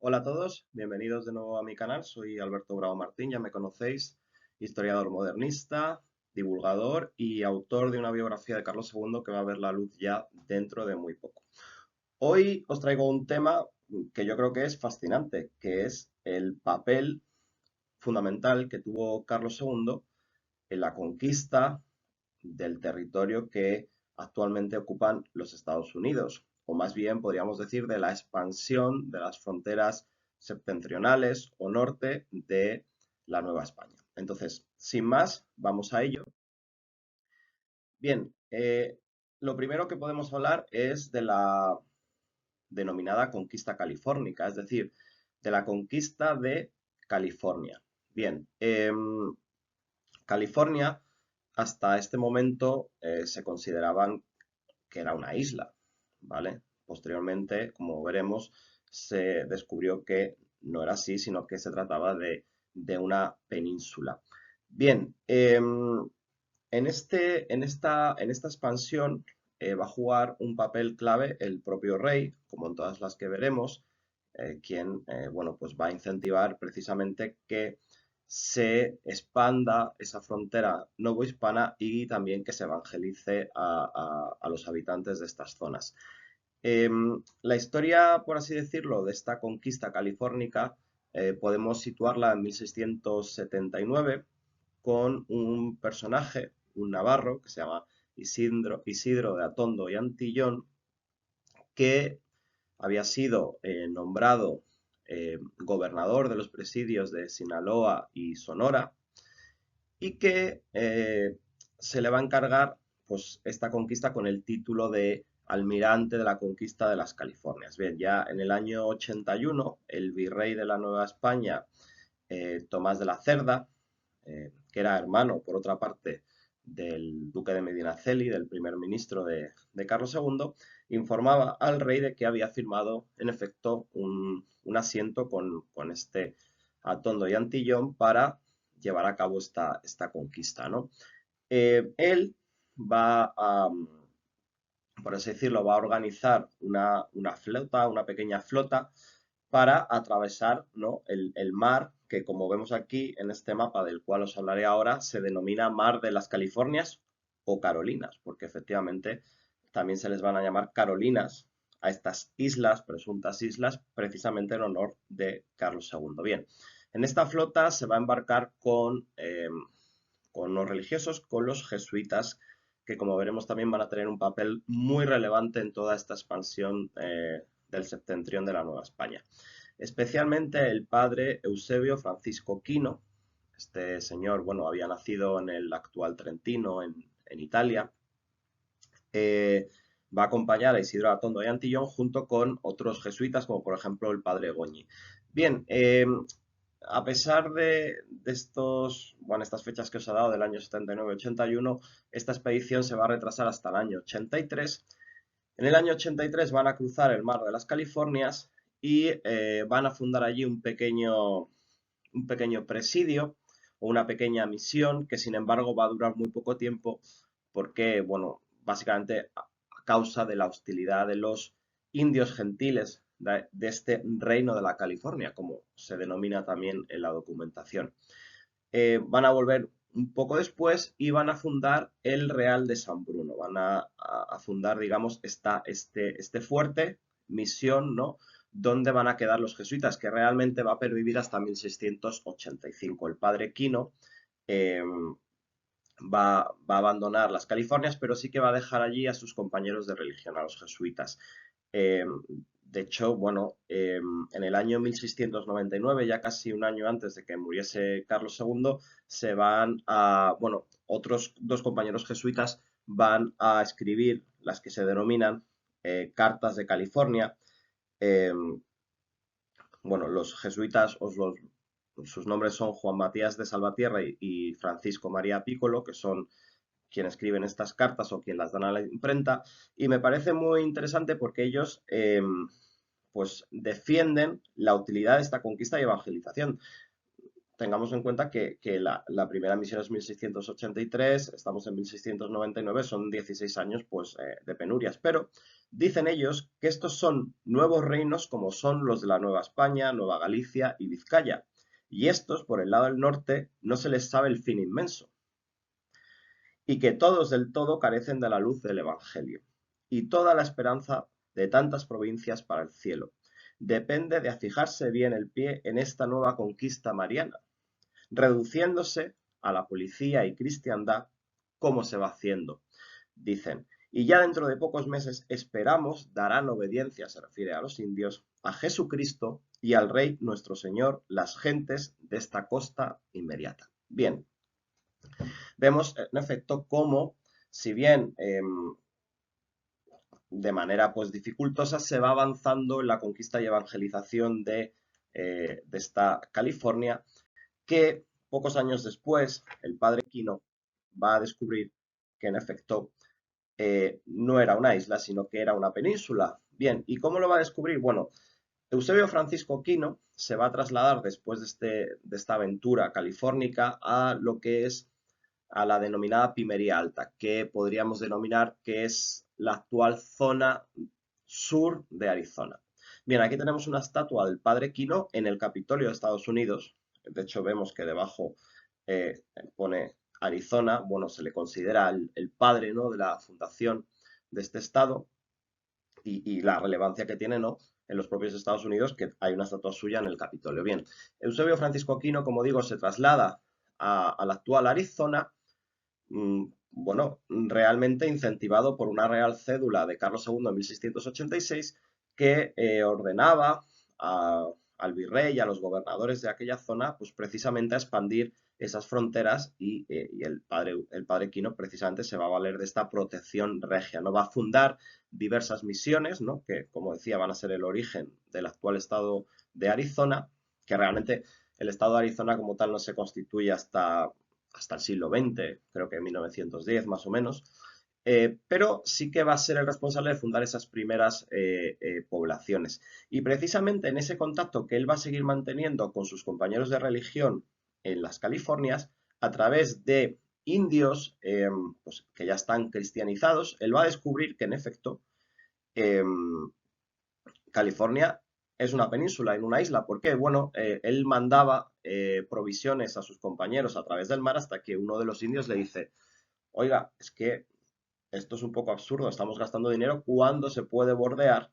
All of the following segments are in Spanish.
Hola a todos, bienvenidos de nuevo a mi canal. Soy Alberto Bravo Martín, ya me conocéis, historiador modernista, divulgador y autor de una biografía de Carlos II que va a ver la luz ya dentro de muy poco. Hoy os traigo un tema que yo creo que es fascinante, que es el papel fundamental que tuvo Carlos II en la conquista del territorio que actualmente ocupan los Estados Unidos, o más bien podríamos decir de la expansión de las fronteras septentrionales o norte de la Nueva España. Entonces, sin más, vamos a ello. Bien, lo primero que podemos hablar es de la denominada conquista californica, es decir, de la conquista de California. Bien, California hasta este momento se consideraban que era una isla, ¿vale? Posteriormente, como veremos, se descubrió que no era así, sino que se trataba de una península. Bien, en esta expansión va a jugar un papel clave el propio rey, como en todas las que veremos, quien bueno, pues va a incentivar precisamente que se expanda esa frontera novohispana y también que se evangelice a los habitantes de estas zonas. La historia, por así decirlo, de esta conquista californica podemos situarla en 1679 con un personaje, un navarro, que se llama Isidro de Atondo y Antillón, que había sido nombrado gobernador de los presidios de Sinaloa y Sonora y que se le va a encargar pues, esta conquista con el título de almirante de la conquista de las Californias. Bien, ya en el año 81, el virrey de la Nueva España, Tomás de la Cerda, que era hermano, por otra parte, del duque de Medinaceli, del primer ministro de Carlos II, informaba al rey de que había firmado, en efecto, un asiento con este Atondo y Antillón para llevar a cabo esta conquista, ¿no? Él va a, por así decirlo, va a organizar una flota, una pequeña flota, para atravesar, ¿no?, el mar que, como vemos aquí en este mapa del cual os hablaré ahora, se denomina Mar de las Californias o Carolinas, porque efectivamente también se les van a llamar Carolinas a estas islas, presuntas islas, precisamente en honor de Carlos II. Bien, en esta flota se va a embarcar con los religiosos, con los jesuitas, que como veremos también van a tener un papel muy relevante en toda esta expansión del septentrión de la Nueva España. Especialmente el padre Eusebio Francisco Quino. Este señor, bueno, había nacido en el actual Trentino, en Italia. Va a acompañar a Isidro Atondo y Antillón junto con otros jesuitas, como por ejemplo el padre Goñi. Bien, a pesar de estas fechas que os he dado del año 79-81, esta expedición se va a retrasar hasta el año 83. En el año 83 van a cruzar el mar de las Californias y van a fundar allí un pequeño presidio o una pequeña misión que sin embargo va a durar muy poco tiempo porque, bueno, básicamente a causa de la hostilidad de los indios gentiles de este reino de la California, como se denomina también en la documentación. Van a volver un poco después y van a fundar el Real de San Bruno. Van a fundar, digamos, este fuerte, misión, ¿no?, donde van a quedar los jesuitas, que realmente va a pervivir hasta 1685. El padre Quino eh, va a abandonar las Californias, pero sí que va a dejar allí a sus compañeros de religión, a los jesuitas. Eh, de hecho, bueno, en el año 1699, ya casi un año antes de que muriese Carlos II, se van a, bueno, otros dos compañeros jesuitas van a escribir las que se denominan cartas de California. Eh, bueno, los jesuitas, sus nombres son Juan Matías de Salvatierra y Francisco María Piccolo, que son quien escriben estas cartas o quien las dan a la imprenta, y me parece muy interesante porque ellos pues defienden la utilidad de esta conquista y evangelización. tengamos en cuenta que la primera misión es 1683, estamos en 1699, son 16 años pues, de penurias. Pero dicen ellos que estos son nuevos reinos como son los de la Nueva España, Nueva Galicia y Vizcaya. Y estos, por el lado del norte, no se les sabe el fin inmenso. Y que todos del todo carecen de la luz del Evangelio. Y toda la esperanza de tantas provincias para el cielo depende de afijarse bien el pie en esta nueva conquista mariana, reduciéndose a la policía y cristiandad como se va haciendo, dicen. Y ya dentro de pocos meses esperamos darán obediencia, se refiere a los indios, a Jesucristo y al Rey nuestro Señor, las gentes de esta costa inmediata. Bien, vemos en efecto cómo, si bien de manera pues dificultosa, se va avanzando en la conquista y evangelización de esta California, que pocos años después el padre Quino va a descubrir que en efecto no era una isla, sino que era una península. Bien, ¿y cómo lo va a descubrir? Bueno, Eusebio Francisco Quino se va a trasladar después de esta aventura californica a lo que es a la denominada Pimería Alta, que podríamos denominar que es la actual zona sur de Arizona. Bien, aquí tenemos una estatua del padre Quino en el Capitolio de Estados Unidos. De hecho, vemos que debajo pone Arizona. Bueno, se le considera el padre, ¿no?, de la fundación de este estado y la relevancia que tiene, ¿no?, en los propios Estados Unidos, que hay una estatua suya en el Capitolio. Bien, Eusebio Francisco Quino, como digo, se traslada a la actual Arizona, bueno, realmente incentivado por una real cédula de Carlos II en 1686 que ordenaba al virrey y a los gobernadores de aquella zona, pues precisamente a expandir esas fronteras y el padre Quino precisamente se va a valer de esta protección regia, ¿no? Va a fundar diversas misiones, ¿no?, que, como decía, van a ser el origen del actual estado de Arizona, que realmente el estado de Arizona como tal no se constituye hasta el siglo XX, creo que en 1910 más o menos, pero sí que va a ser el responsable de fundar esas primeras poblaciones. Y precisamente en ese contacto que él va a seguir manteniendo con sus compañeros de religión en las Californias, a través de indios pues, que ya están cristianizados, él va a descubrir que en efecto eh, California es una península, en una isla. ¿Por qué? Bueno, él mandaba provisiones a sus compañeros a través del mar hasta que uno de los indios le dice, oiga, es que esto es un poco absurdo, estamos gastando dinero cuando se puede bordear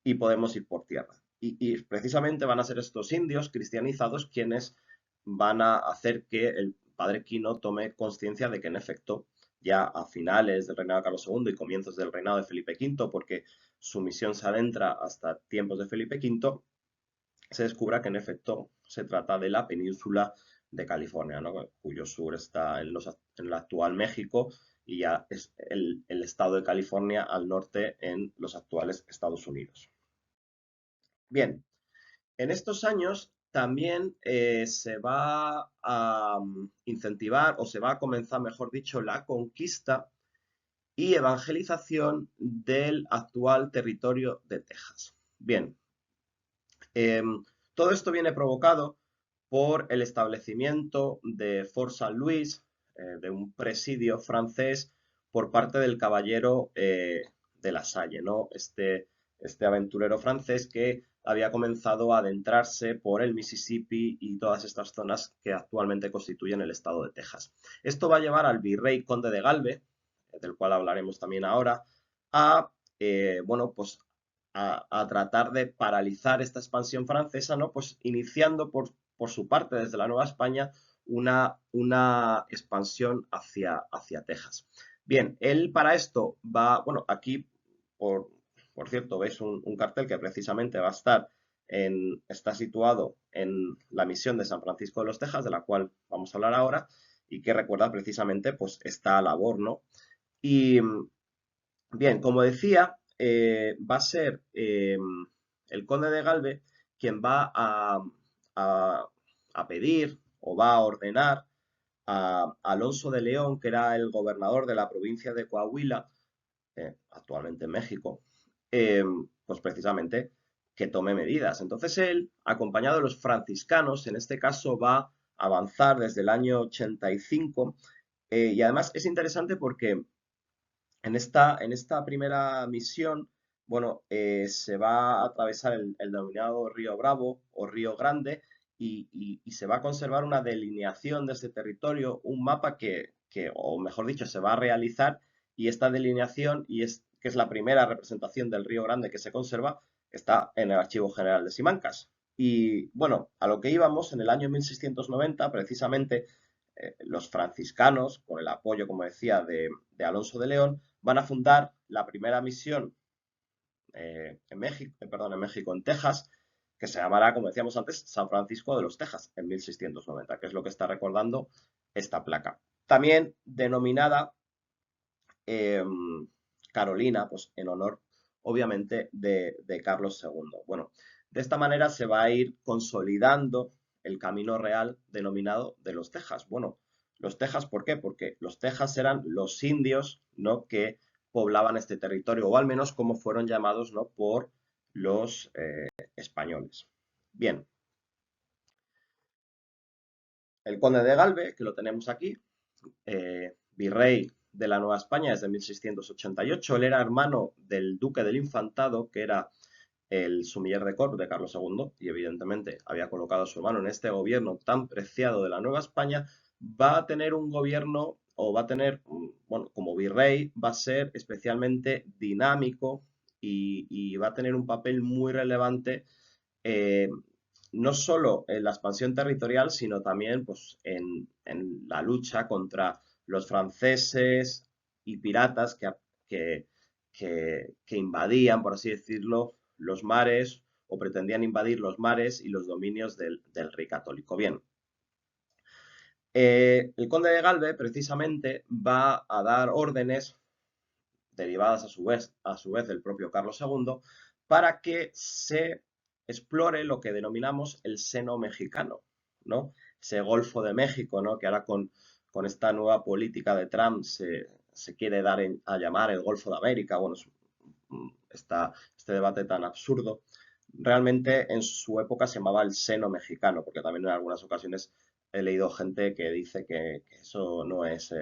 y podemos ir por tierra. Y precisamente van a ser estos indios cristianizados quienes van a hacer que el padre Quino tome conciencia de que en efecto ya a finales del reinado de Carlos II y comienzos del reinado de Felipe V, porque su misión se adentra hasta tiempos de Felipe V, se descubra que en efecto se trata de la península de California, ¿no?, cuyo sur está en el actual México y ya es el estado de California al norte en los actuales Estados Unidos. Bien, en estos años también se va a incentivar o se va a comenzar, mejor dicho, la conquista y evangelización del actual territorio de Texas. Bien, todo esto viene provocado por el establecimiento de Fort St. Louis, de un presidio francés por parte del caballero de la Salle, ¿no? Este aventurero francés que había comenzado a adentrarse por el Mississippi y todas estas zonas que actualmente constituyen el estado de Texas. Esto va a llevar al virrey conde de Galve, del cual hablaremos también ahora, a, bueno, pues a tratar de paralizar esta expansión francesa, ¿no? Pues iniciando por su parte desde la Nueva España una expansión hacia Texas. Bien, él para esto va, bueno, aquí, por cierto, veis un cartel que precisamente va a estar está situado en la misión de San Francisco de los Texas, de la cual vamos a hablar ahora, y que recuerda precisamente pues esta labor, ¿no? Y bien, como decía, va a ser el conde de Galve quien va a- a pedir o va a ordenar a Alonso de León, que era el gobernador de la provincia de Coahuila, actualmente en México, pues precisamente que tome medidas. Entonces él, acompañado de los franciscanos, en este caso va a avanzar desde el año 85 y además es interesante porque en esta primera misión, bueno, se va a atravesar el denominado Río Bravo o Río Grande y se va a conservar una delineación de este territorio, un mapa o mejor dicho, se va a realizar y esta delineación, que es la primera representación del Río Grande que se conserva, está en el Archivo General de Simancas. Y bueno, a lo que íbamos, en el año 1690, precisamente, los franciscanos, con el apoyo, como decía, de Alonso de León, van a fundar la primera misión en México, en Texas, que se llamará, como decíamos antes, San Francisco de los Texas, en 1690, que es lo que está recordando esta placa. También denominada eh, Carolina, pues en honor, obviamente, de Carlos II. Bueno, de esta manera se va a ir consolidando el camino real denominado de los Texas. Bueno, los Texas, ¿por qué? Porque los Texas eran los indios, ¿no?, que poblaban este territorio, o al menos como fueron llamados, ¿no?, por los españoles. Bien, el conde de Galve, que lo tenemos aquí, virrey de la Nueva España desde 1688. Él era hermano del duque del Infantado, que era el sumiller de Cort de Carlos II, y evidentemente había colocado a su hermano en este gobierno tan preciado de la Nueva España. Va a tener un gobierno, o va a tener, bueno, como virrey, va a ser especialmente dinámico y va a tener un papel muy relevante eh, no solo en la expansión territorial, sino también pues, en la lucha contra los franceses y piratas que, que invadían, por así decirlo, los mares o pretendían invadir los mares y los dominios del rey católico. Bien, el conde de Galve precisamente va a dar órdenes derivadas a su vez del propio Carlos II, para que se explore lo que denominamos el seno mexicano, ¿no? Ese Golfo de México, ¿no?, que ahora con esta nueva política de Trump se quiere dar a llamar el Golfo de América. Bueno, este debate tan absurdo. Realmente en su época se llamaba el seno mexicano, porque también en algunas ocasiones he leído gente que dice que eso no es,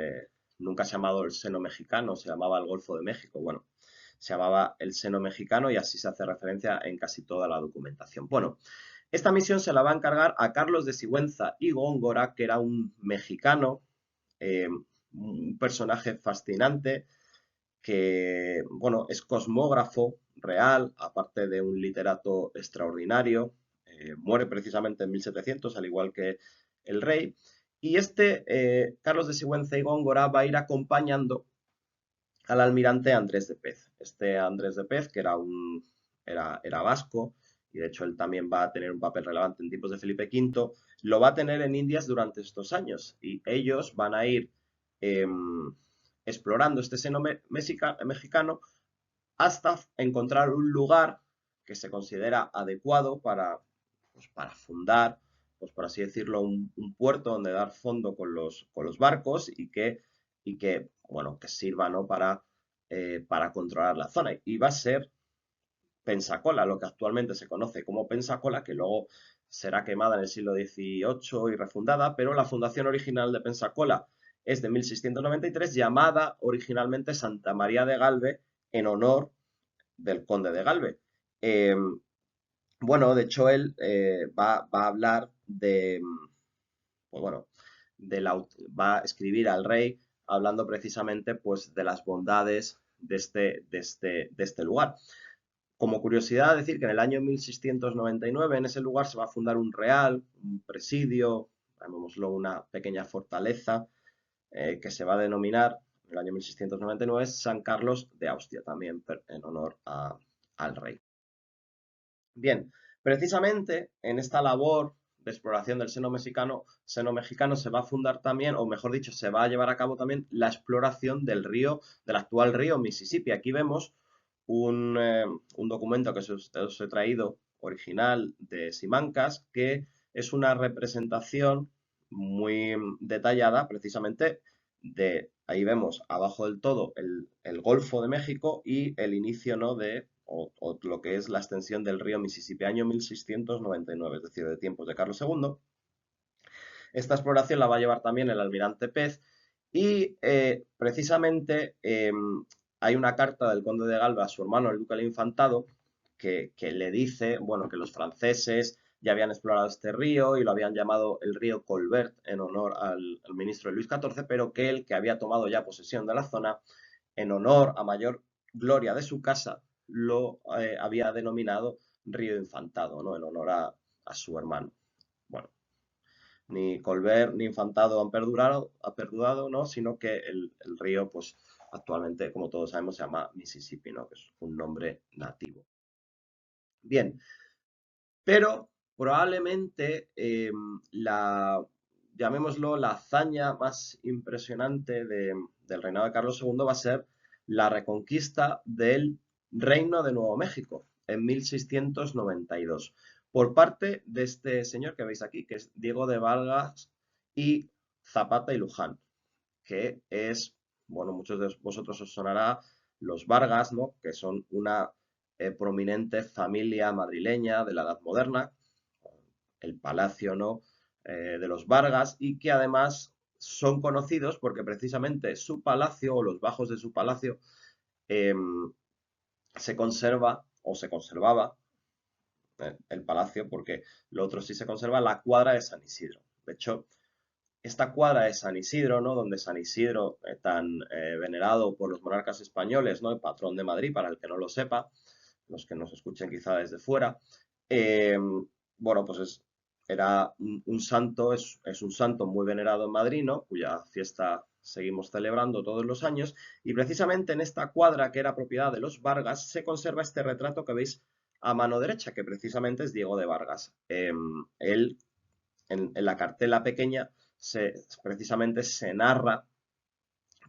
nunca se ha llamado el seno mexicano, se llamaba el Golfo de México. Bueno, se llamaba el seno mexicano y así se hace referencia en casi toda la documentación. Bueno, esta misión se la va a encargar a Carlos de Sigüenza y Góngora, que era un mexicano, un personaje fascinante, que, bueno, es cosmógrafo real, aparte de un literato extraordinario. Muere precisamente en 1700, al igual que el rey. Y Carlos de Sigüenza y Góngora, va a ir acompañando al almirante Andrés de Pez. Este Andrés de Pez, que era vasco, y de hecho él también va a tener un papel relevante en tiempos de Felipe V, lo va a tener en Indias durante estos años. Y ellos van a ir eh, explorando este seno mexicano hasta encontrar un lugar que se considera adecuado para fundar, pues por así decirlo, un puerto donde dar fondo con los barcos y que bueno, que sirva, ¿no?, para controlar la zona. Y va a ser Pensacola, lo que actualmente se conoce como Pensacola, que luego será quemada en el siglo XVIII y refundada, pero la fundación original de Pensacola es de 1693, llamada originalmente Santa María de Galve, en honor del conde de Galve. Eh, bueno, de hecho él va a hablar pues bueno, va a escribir al rey hablando precisamente pues de las bondades de este lugar. Como curiosidad, decir que en el año 1699 en ese lugar se va a fundar un real, un presidio, llamémoslo una pequeña fortaleza, que se va a denominar en el año 1699 San Carlos de Austria, también en honor al rey. Bien, precisamente en esta labor de exploración del seno mexicano se va a fundar también, o mejor dicho, se va a llevar a cabo también la exploración del actual río Mississippi. Aquí vemos un documento que os he traído, original de Simancas, que es una representación muy detallada precisamente ahí vemos abajo del todo el Golfo de México y el inicio, ¿no?, o lo que es la extensión del río Mississippi, año 1699, es decir, de tiempos de Carlos II. Esta exploración la va a llevar también el almirante Pez y precisamente hay una carta del conde de Galvez a su hermano, el duque del Infantado, que le dice, bueno, que los franceses ya habían explorado este río y lo habían llamado el río Colbert en honor al ministro Luis XIV, pero que él, que había tomado ya posesión de la zona, en honor a mayor gloria de su casa, lo había denominado río Infantado, ¿no? En honor a su hermano. Bueno, ni Colbert ni Infantado ha perdurado, ¿no? Sino que el río, pues actualmente, como todos sabemos, se llama Mississippi, ¿no? Que es un nombre nativo. Bien, pero probablemente llamémoslo, la hazaña más impresionante del reinado de Carlos II va a ser la reconquista del Reino de Nuevo México en 1692 por parte de este señor que veis aquí, que es Diego de Vargas y Zapata y Luján, que es, bueno, muchos de vosotros os sonará los Vargas, ¿no? Que son una prominente familia madrileña de la Edad Moderna, el palacio, ¿no? De los Vargas, y que además son conocidos porque precisamente su palacio o los bajos de su palacio eh, se conserva o se conservaba el palacio, porque lo otro sí se conserva, la cuadra de San Isidro. De hecho, esta cuadra de San Isidro, ¿no? Donde San Isidro, tan venerado por los monarcas españoles, ¿no? El patrón de Madrid, para el que no lo sepa, los que nos escuchen quizá desde fuera, eh, bueno, pues era un santo, es un santo muy venerado en Madrid, ¿no? Cuya fiesta seguimos celebrando todos los años, y precisamente en esta cuadra, que era propiedad de los Vargas, se conserva este retrato que veis a mano derecha, que precisamente es Diego de Vargas. Él, en la cartela pequeña, precisamente se narra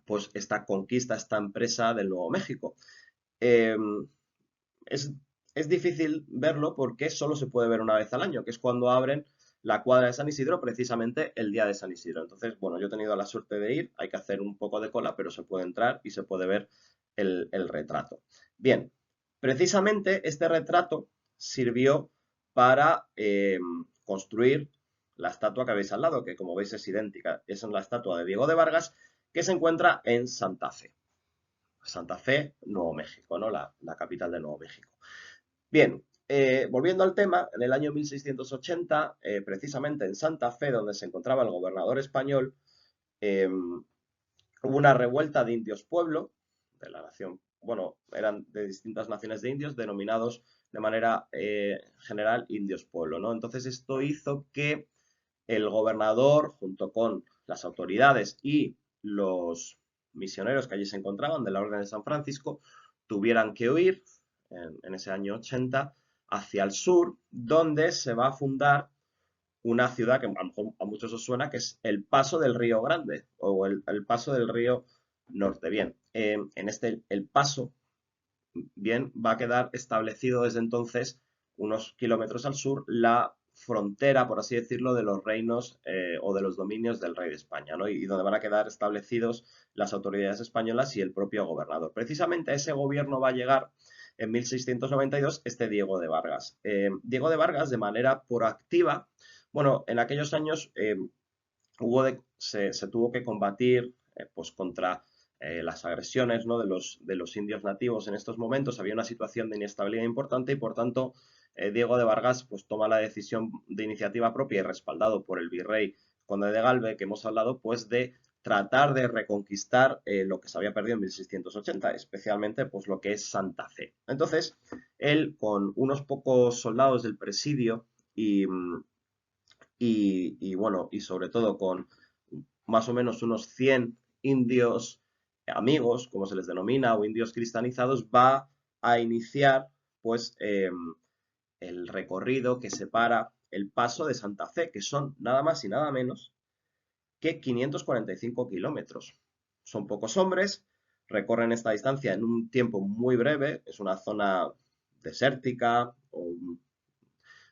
pues esta conquista, esta empresa del Nuevo México. Eh, es, es difícil verlo porque solo se puede ver una vez al año, que es cuando abren la cuadra de San Isidro, precisamente el día de San Isidro. Entonces, bueno, yo he tenido la suerte de ir, hay que hacer un poco de cola, pero se puede entrar y se puede ver el retrato. Bien, precisamente este retrato sirvió para construir la estatua que veis al lado, que como veis es idéntica. Es la estatua de Diego de Vargas, que se encuentra en Santa Fe. Santa Fe, Nuevo México, ¿no? La capital de Nuevo México. Bien, volviendo al tema, en el año 1680, precisamente en Santa Fe, donde se encontraba el gobernador español, hubo una revuelta de indios pueblo, de la nación, bueno, eran de distintas naciones de indios, denominados de manera general indios pueblo, ¿no? Entonces esto hizo que el gobernador, junto con las autoridades y los misioneros que allí se encontraban de la Orden de San Francisco, tuvieran que huir en ese año 80 hacia el sur, donde se va a fundar una ciudad que a lo mejor a muchos os suena, que es el Paso del Río Grande o el Paso del Río Norte. Bien, en este, el Paso, bien, va a quedar establecido desde entonces, unos kilómetros al sur, la frontera, por así decirlo, de los reinos o de los dominios del rey de España, ¿no? Y donde van a quedar establecidos las autoridades españolas y el propio gobernador. Precisamente a ese gobierno va a llegar en 1692 este Diego de Vargas. Diego de Vargas, de manera proactiva, bueno, en aquellos años se tuvo que combatir pues contra las agresiones, ¿no? de los indios nativos en estos momentos. Había una situación de inestabilidad importante y, por tanto, Diego de Vargas pues, toma la decisión de iniciativa propia y respaldado por el virrey Conde de Galvez, que hemos hablado, pues de tratar de reconquistar lo que se había perdido en 1680, especialmente pues, lo que es Santa Fe. Entonces, él, con unos pocos soldados del presidio bueno, y sobre todo con más o menos unos 100 indios amigos, como se les denomina, o indios cristianizados, va a iniciar pues el recorrido que separa el paso de Santa Fe, que son nada más y nada menos que 545 kilómetros. Son pocos hombres, recorren esta distancia en un tiempo muy breve, es una zona desértica o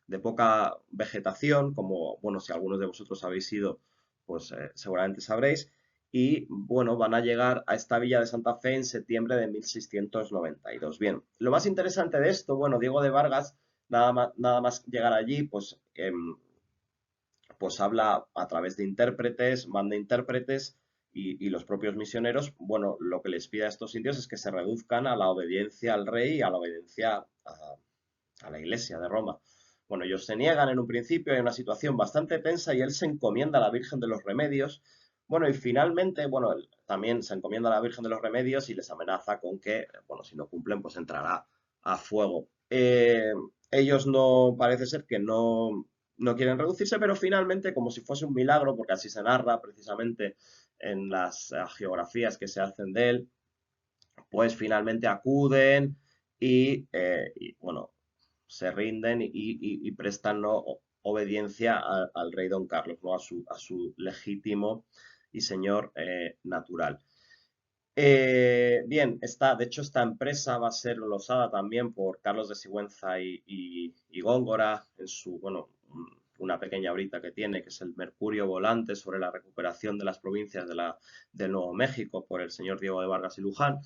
de poca vegetación, como, bueno, si algunos de vosotros habéis ido, pues seguramente sabréis. y bueno, van a llegar a esta villa de Santa Fe en septiembre de 1692. Bien, lo más interesante de esto, bueno, Diego de Vargas, nada más llegar allí, pues, pues habla a través de intérpretes, manda intérpretes y los propios misioneros, bueno, lo que les pide a estos indios es que se reduzcan a la obediencia al rey y a la obediencia a la iglesia de Roma. Bueno, ellos se niegan en un principio, hay una situación bastante tensa y él se encomienda a la Virgen de los Remedios. Bueno, y finalmente, bueno, él también se encomienda a la Virgen de los Remedios y les amenaza con que, bueno, si no cumplen, pues entrará a fuego. Ellos no, parece ser que no quieren reducirse, pero finalmente, como si fuese un milagro, porque así se narra precisamente en las geografías que se hacen de él, pues finalmente acuden bueno, se rinden y prestan, ¿no?, obediencia al rey Don Carlos, ¿no?, a su legítimo y señor natural. Bien, de hecho, esta empresa va a ser glosada también por Carlos de Sigüenza y Góngora en su, bueno, una pequeña brita que tiene, que es el Mercurio Volante sobre la recuperación de las provincias del Nuevo México por el señor Diego de Vargas y Luján.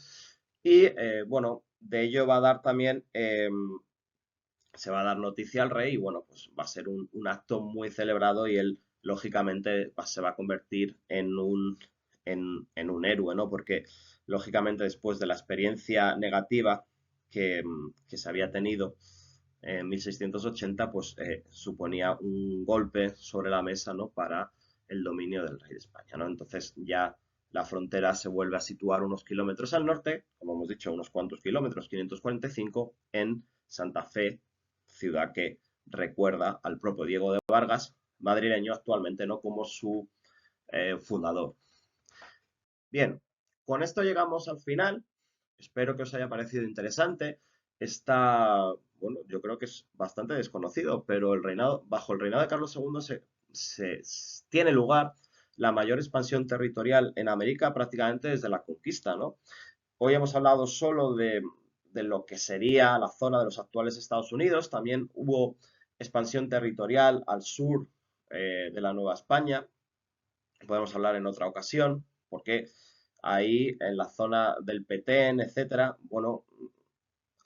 Y bueno, de ello va a dar también, se va a dar noticia al rey y bueno, pues va a ser un acto muy celebrado y él, lógicamente, se va a convertir en un héroe, ¿no? Porque, lógicamente, después de la experiencia negativa que se había tenido en 1680, pues suponía un golpe sobre la mesa, ¿no?, para el dominio del rey de España, ¿no? Entonces ya la frontera se vuelve a situar unos kilómetros al norte, como hemos dicho, unos cuantos kilómetros, 545, en Santa Fe, ciudad que recuerda al propio Diego de Vargas, madrileño actualmente, ¿no?, como su fundador. Bien, con esto llegamos al final. Espero que os haya parecido interesante. Bueno, yo creo que es bastante desconocido, pero bajo el reinado de Carlos II tiene lugar la mayor expansión territorial en América prácticamente desde la conquista, ¿no? Hoy hemos hablado solo de lo que sería la zona de los actuales Estados Unidos. También hubo expansión territorial al sur de la Nueva España. Podemos hablar en otra ocasión, porque ahí en la zona del Petén, etcétera, bueno,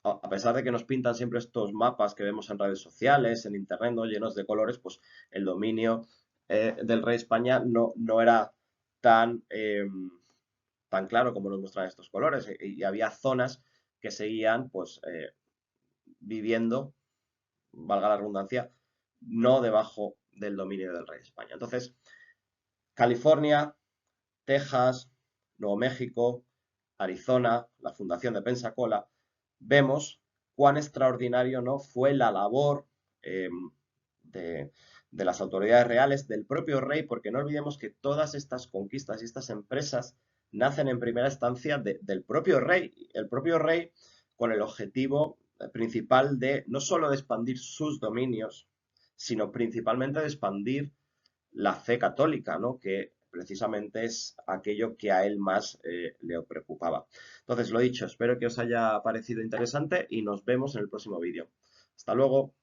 a pesar de que nos pintan siempre estos mapas que vemos en redes sociales, en internet, ¿no?, llenos de colores, pues el dominio del rey de España no era tan, tan claro como nos muestran estos colores. Y había zonas que seguían, pues, viviendo, valga la redundancia, no debajo del dominio del rey de España. Entonces, California, Texas, Nuevo México, Arizona, la fundación de Pensacola, vemos cuán extraordinario, ¿no?, fue la labor eh, de, de las autoridades reales, del propio rey, porque no olvidemos que todas estas conquistas y estas empresas nacen en primera instancia del propio rey. El propio rey con el objetivo principal de no solo de expandir sus dominios, sino principalmente de expandir la fe católica, ¿no?, que precisamente es aquello que a él más le preocupaba. Entonces, lo dicho, espero que os haya parecido interesante y nos vemos en el próximo vídeo. Hasta luego.